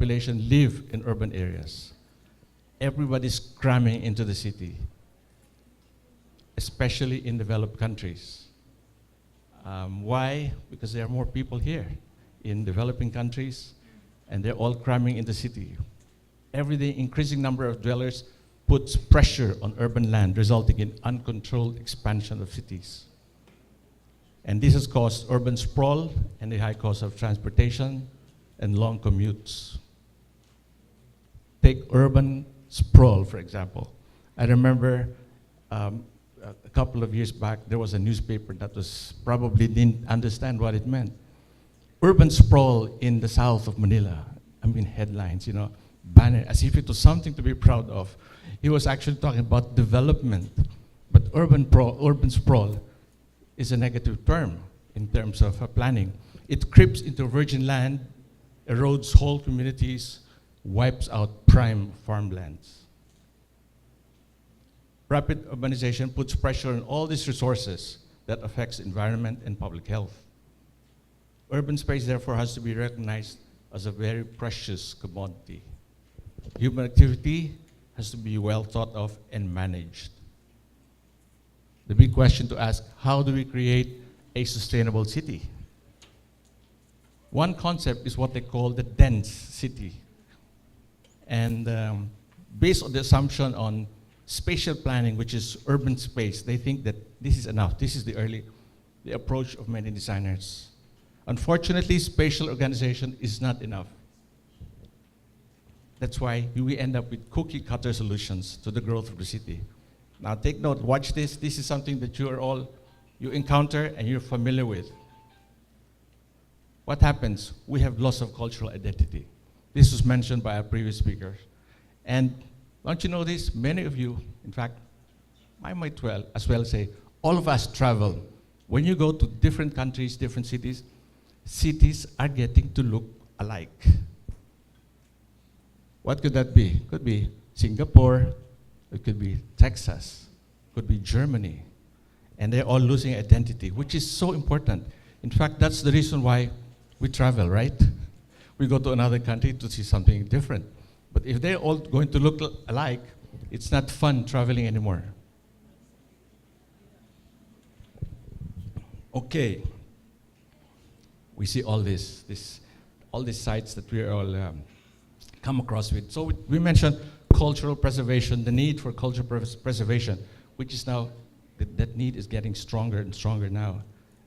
population live in urban areas. Everybody's cramming into the city, especially in developed countries. Why? Because there are more people here in developing countries, and they're all cramming in the city. Every day, increasing number of dwellers puts pressure on urban land, resulting in uncontrolled expansion of cities. And this has caused urban sprawl and the high cost of transportation and long commutes. Take urban sprawl, for example. I remember a couple of years back, there was a newspaper that was probably didn't understand what it meant. Urban sprawl in the south of Manila. I mean, headlines, you know, banner, as if it was something to be proud of. He was actually talking about development, but urban sprawl is a negative term in terms of planning. It creeps into virgin land, erodes whole communities, wipes out prime farmlands. Rapid urbanization puts pressure on all these resources that affects environment and public health. Urban space, therefore, has to be recognized as a very precious commodity. Human activity has to be well thought of and managed. The big question to ask, how do we create a sustainable city? One concept is what they call the dense city. And based on the assumption on spatial planning, which is urban space, they think that this is enough. This is the approach of many designers. Unfortunately, spatial organization is not enough. That's why we end up with cookie cutter solutions to the growth of the city. Now take note, watch this. This is something that you encounter and you're familiar with. What happens? We have loss of cultural identity. This was mentioned by our previous speakers. And don't you know this? Many of you, in fact, I might as well say, all of us travel. When you go to different countries, different cities, cities are getting to look alike. What could that be? Could be Singapore, it could be Texas, could be Germany. And they're all losing identity, which is so important. In fact, that's the reason why we travel, right? We go to another country to see something different. But if they're all going to look alike, it's not fun traveling anymore. Okay. We see all these sites that we all come across with. So we mentioned cultural preservation, the need for cultural preservation, which is now, that need is getting stronger and stronger now,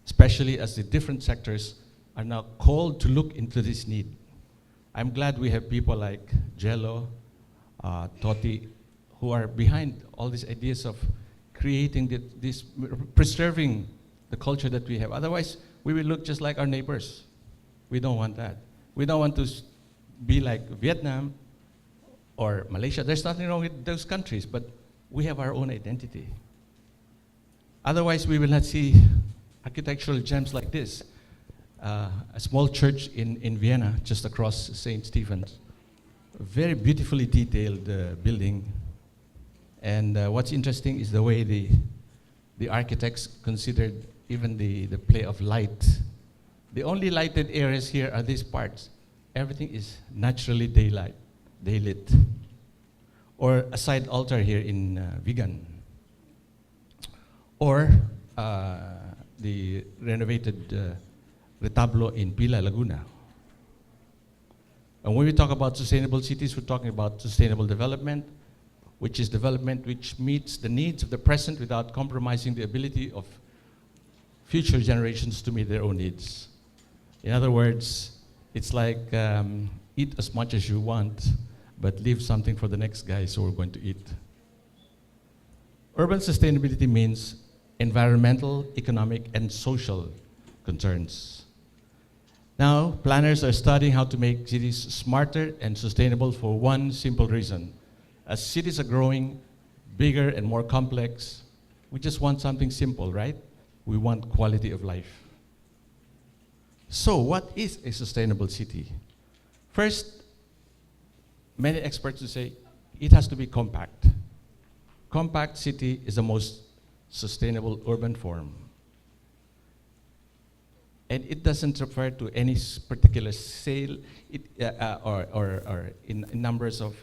especially as the different sectors are now called to look into this need. I'm glad we have people like Jello, Toti, who are behind all these ideas of creating preserving the culture that we have. Otherwise, we will look just like our neighbors. We don't want that. We don't want to be like Vietnam or Malaysia. There's nothing wrong with those countries, but we have our own identity. Otherwise, we will not see architectural gems like this. A small church in Vienna, just across St. Stephen's. A very beautifully detailed building. And what's interesting is the way the architects considered even the play of light. The only lighted areas here are these parts. Everything is naturally daylit. Or a side altar here in Vigan. Or the renovated retablo in Pila, Laguna. And when we talk about sustainable cities, we're talking about sustainable development, which is development which meets the needs of the present without compromising the ability of future generations to meet their own needs. In other words, it's like eat as much as you want, but leave something for the next guys who are going to eat. Urban sustainability means environmental, economic, and social concerns. Now, planners are studying how to make cities smarter and sustainable for one simple reason. As cities are growing bigger and more complex, we just want something simple, right? We want quality of life. So, what is a sustainable city? First, many experts will say it has to be compact. Compact city is the most sustainable urban form. And it doesn't refer to any particular sale or in numbers of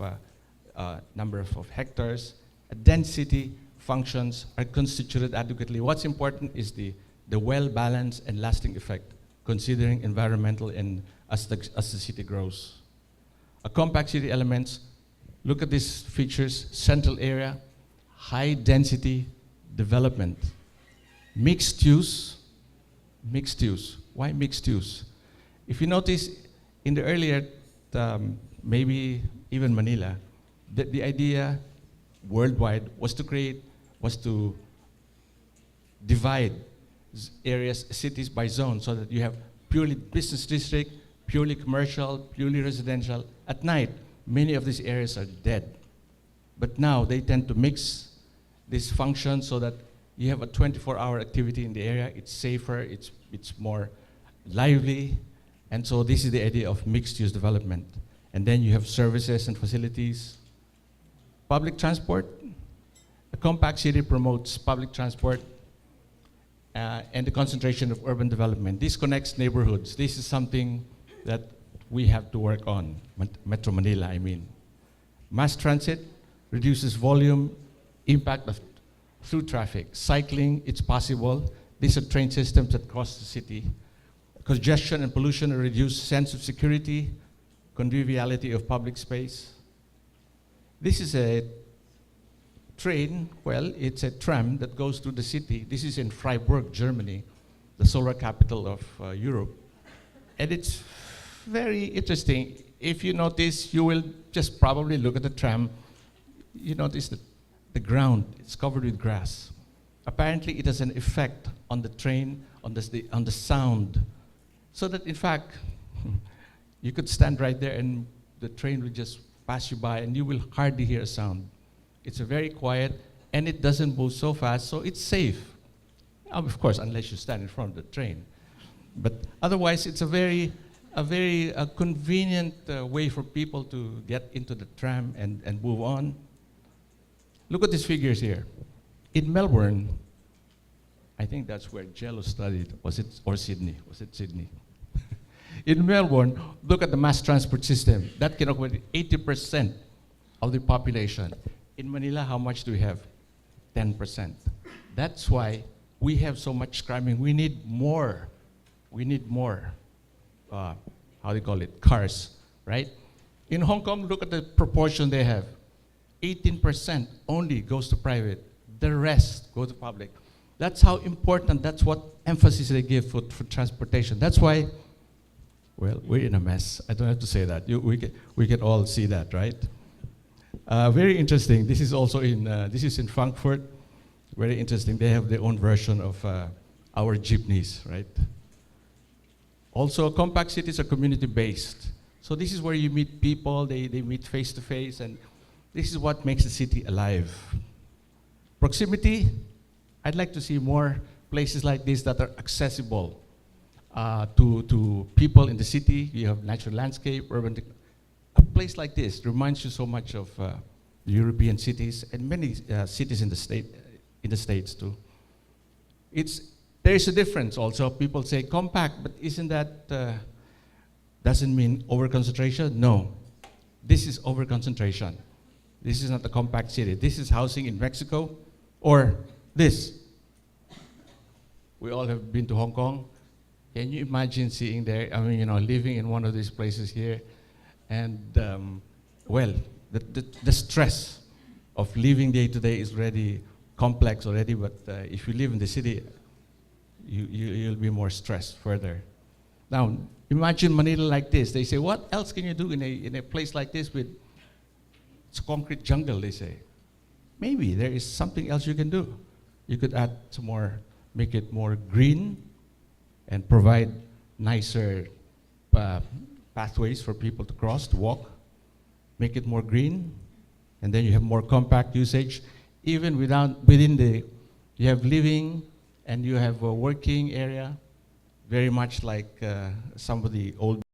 number of hectares. Density functions are constituted adequately. What's important is the well-balanced and lasting effect, considering environmental and as the city grows. A compact city elements, look at these features: central area, high density development, mixed use. Mixed use. Why mixed use? If you notice, in the earlier, maybe even Manila, the idea worldwide was to divide areas, cities by zone, so that you have purely business district, purely commercial, purely residential. At night, many of these areas are dead. But now they tend to mix these functions so that you have a 24-hour activity in the area. It's safer, it's more lively. And so this is the idea of mixed-use development. And then you have services and facilities. Public transport. A compact city promotes public transport and the concentration of urban development. This connects neighborhoods. This is something that we have to work on, Metro Manila, I mean. Mass transit reduces volume, impact of through traffic. Cycling, it's possible. These are train systems that cross the city. Congestion and pollution are reduced, sense of security, conviviality of public space. This is a train, well, it's a tram that goes through the city. This is in Freiburg, Germany, the solar capital of Europe. And it's very interesting. If you notice, you will just probably look at the tram. You notice that the ground is covered with grass. Apparently, it has an effect on the train, on the sound, so that in fact, you could stand right there and the train will just pass you by and you will hardly hear a sound. It's a very quiet and it doesn't move so fast, so it's safe. Of course, unless you stand in front of the train. But otherwise, it's a very convenient way for people to get into the tram and move on. Look at these figures here. In Melbourne, I think that's where Jello studied, was it, or Sydney? Was it Sydney? In Melbourne, look at the mass transport system. That can accommodate 80% of the population. In Manila, how much do we have? 10%. That's why we have so much crime. We need more. We need more, how do you call it, cars, right? In Hong Kong, look at the proportion they have. 18% only goes to private. The rest go to public. That's how important, that's what emphasis they give for transportation. That's why, well, we're in a mess. I don't have to say that. We can all see that, right? Very interesting. This is also this is in Frankfurt. Very interesting. They have their own version of our jeepneys, right? Also, compact cities are community-based. So this is where you meet people, they meet face-to-face, and this is what makes the city alive. Proximity, I'd like to see more places like this that are accessible to people in the city. You have natural landscape, urban. A place like this reminds you so much of European cities and many cities in the States too. There is a difference also. People say compact, but isn't that, doesn't mean over-concentration? No, this is over-concentration. This is not a compact city. This is housing in Mexico, or this. We all have been to Hong Kong. Can you imagine seeing there, I mean, living in one of these places here, and well, the stress of living day to day is already complex already, but if you live in the city, you'll be more stressed further. Now, imagine Manila like this. They say, what else can you do in a place like this with it's concrete jungle, they say. Maybe there is something else you can do. You could add some more, make it more green and provide nicer pathways for people to cross, to walk. Make it more green, and then you have more compact usage. Even within you have living, and you have a working area, very much like some of the old